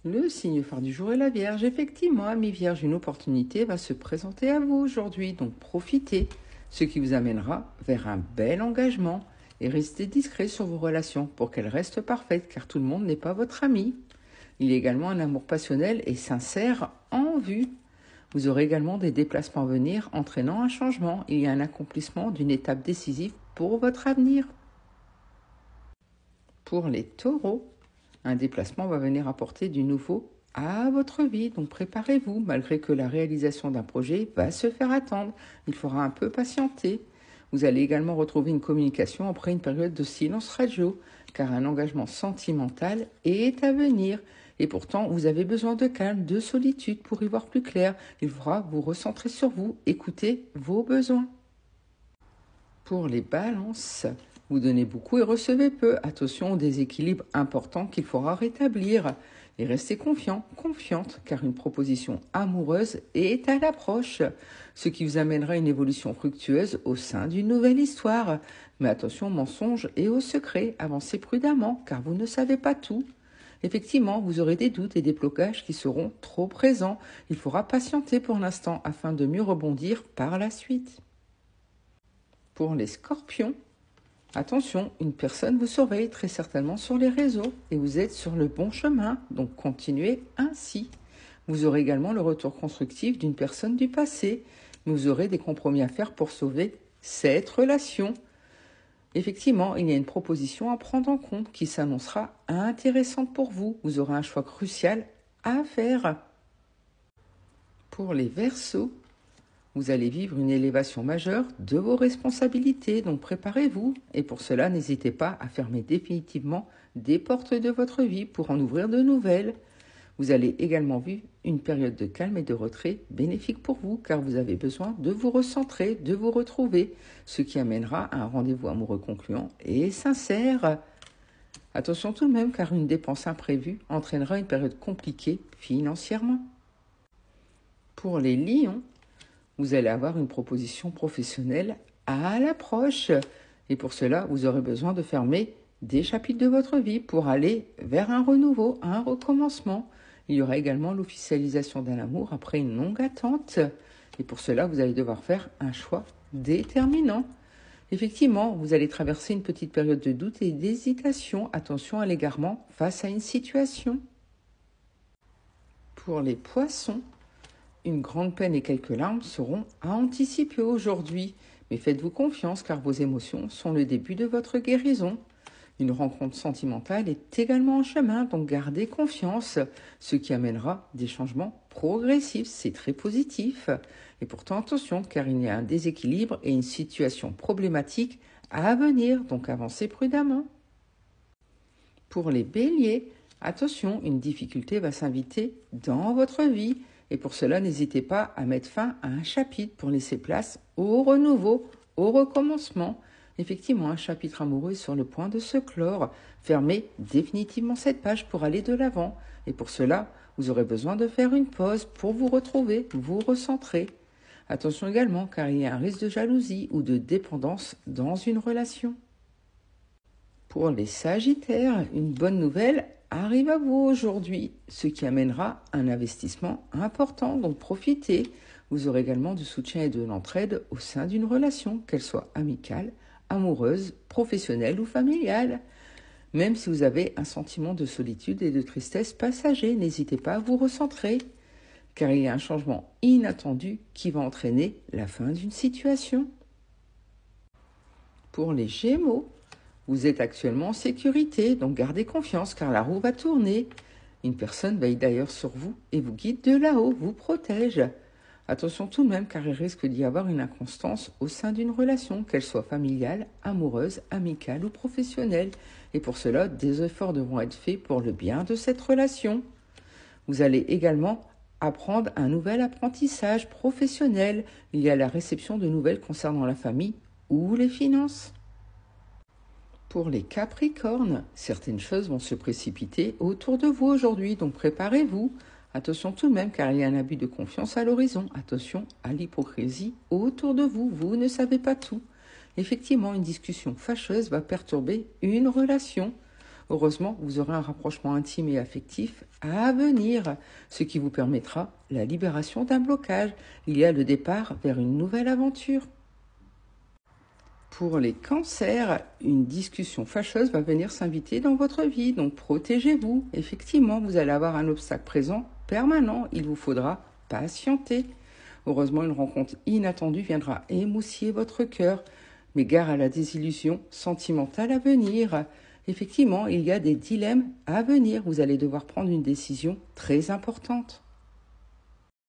Le signe phare du jour est la Vierge. Effectivement, ami Vierge, une opportunité va se présenter à vous aujourd'hui, donc profitez, ce qui vous amènera vers un bel engagement. Et restez discret sur vos relations pour qu'elles restent parfaites, car tout le monde n'est pas votre ami. Il y a également un amour passionnel et sincère en vue. Vous aurez également des déplacements à venir entraînant un changement. Il y a un accomplissement d'une étape décisive pour votre avenir. Pour les taureaux, un déplacement va venir apporter du nouveau à votre vie, donc préparez-vous, malgré que la réalisation d'un projet va se faire attendre. Il faudra un peu patienter. Vous allez également retrouver une communication après une période de silence radio, car un engagement sentimental est à venir. Et pourtant, vous avez besoin de calme, de solitude pour y voir plus clair. Il faudra vous recentrer sur vous, écouter vos besoins. Pour les balances, vous donnez beaucoup et recevez peu. Attention au déséquilibre important qu'il faudra rétablir. Et restez confiant, confiante, car une proposition amoureuse est à l'approche, ce qui vous amènera une évolution fructueuse au sein d'une nouvelle histoire. Mais attention aux mensonges et aux secrets, avancez prudemment, car vous ne savez pas tout. Effectivement, vous aurez des doutes et des blocages qui seront trop présents. Il faudra patienter pour l'instant afin de mieux rebondir par la suite. Pour les scorpions, attention, une personne vous surveille très certainement sur les réseaux et vous êtes sur le bon chemin, donc continuez ainsi. Vous aurez également le retour constructif d'une personne du passé, mais vous aurez des compromis à faire pour sauver cette relation. Effectivement, il y a une proposition à prendre en compte qui s'annoncera intéressante pour vous. Vous aurez un choix crucial à faire. Pour les Verseaux, vous allez vivre une élévation majeure de vos responsabilités, donc préparez-vous. Et pour cela, n'hésitez pas à fermer définitivement des portes de votre vie pour en ouvrir de nouvelles. Vous allez également vivre une période de calme et de retrait bénéfique pour vous, car vous avez besoin de vous recentrer, de vous retrouver, ce qui amènera à un rendez-vous amoureux concluant et sincère. Attention tout de même, car une dépense imprévue entraînera une période compliquée financièrement. Pour les lions, vous allez avoir une proposition professionnelle à l'approche. Et pour cela, vous aurez besoin de fermer des chapitres de votre vie pour aller vers un renouveau, un recommencement. Il y aura également l'officialisation d'un amour après une longue attente. Et pour cela, vous allez devoir faire un choix déterminant. Effectivement, vous allez traverser une petite période de doute et d'hésitation. Attention à l'égarement face à une situation. Pour les poissons, une grande peine et quelques larmes seront à anticiper aujourd'hui. Mais faites-vous confiance car vos émotions sont le début de votre guérison. Une rencontre sentimentale est également en chemin, donc gardez confiance, ce qui amènera des changements progressifs. C'est très positif. Et pourtant attention car il y a un déséquilibre et une situation problématique à venir, donc avancez prudemment. Pour les béliers, attention, une difficulté va s'inviter dans votre vie. Et pour cela, n'hésitez pas à mettre fin à un chapitre pour laisser place au renouveau, au recommencement. Effectivement, un chapitre amoureux est sur le point de se clore. Fermez définitivement cette page pour aller de l'avant. Et pour cela, vous aurez besoin de faire une pause pour vous retrouver, vous recentrer. Attention également, car il y a un risque de jalousie ou de dépendance dans une relation. Pour les Sagittaires, une bonne nouvelle arrive à vous aujourd'hui, ce qui amènera un investissement important, donc profitez. Vous aurez également du soutien et de l'entraide au sein d'une relation, qu'elle soit amicale, amoureuse, professionnelle ou familiale. Même si vous avez un sentiment de solitude et de tristesse passager, n'hésitez pas à vous recentrer, car il y a un changement inattendu qui va entraîner la fin d'une situation. Pour les Gémeaux, vous êtes actuellement en sécurité, donc gardez confiance car la roue va tourner. Une personne veille d'ailleurs sur vous et vous guide de là-haut, vous protège. Attention tout de même car il risque d'y avoir une inconstance au sein d'une relation, qu'elle soit familiale, amoureuse, amicale ou professionnelle. Et pour cela, des efforts devront être faits pour le bien de cette relation. Vous allez également apprendre un nouvel apprentissage professionnel. Il y a la réception de nouvelles concernant la famille ou les finances. Pour les Capricornes, certaines choses vont se précipiter autour de vous aujourd'hui, donc préparez-vous. Attention tout de même car il y a un abus de confiance à l'horizon. Attention à l'hypocrisie autour de vous, vous ne savez pas tout. Effectivement, une discussion fâcheuse va perturber une relation. Heureusement, vous aurez un rapprochement intime et affectif à venir, ce qui vous permettra la libération d'un blocage. Il y a le départ vers une nouvelle aventure. Pour les cancers, une discussion fâcheuse va venir s'inviter dans votre vie, donc protégez-vous. Effectivement, vous allez avoir un obstacle présent permanent, il vous faudra patienter. Heureusement, une rencontre inattendue viendra émoustiller votre cœur, mais gare à la désillusion sentimentale à venir. Effectivement, il y a des dilemmes à venir, vous allez devoir prendre une décision très importante.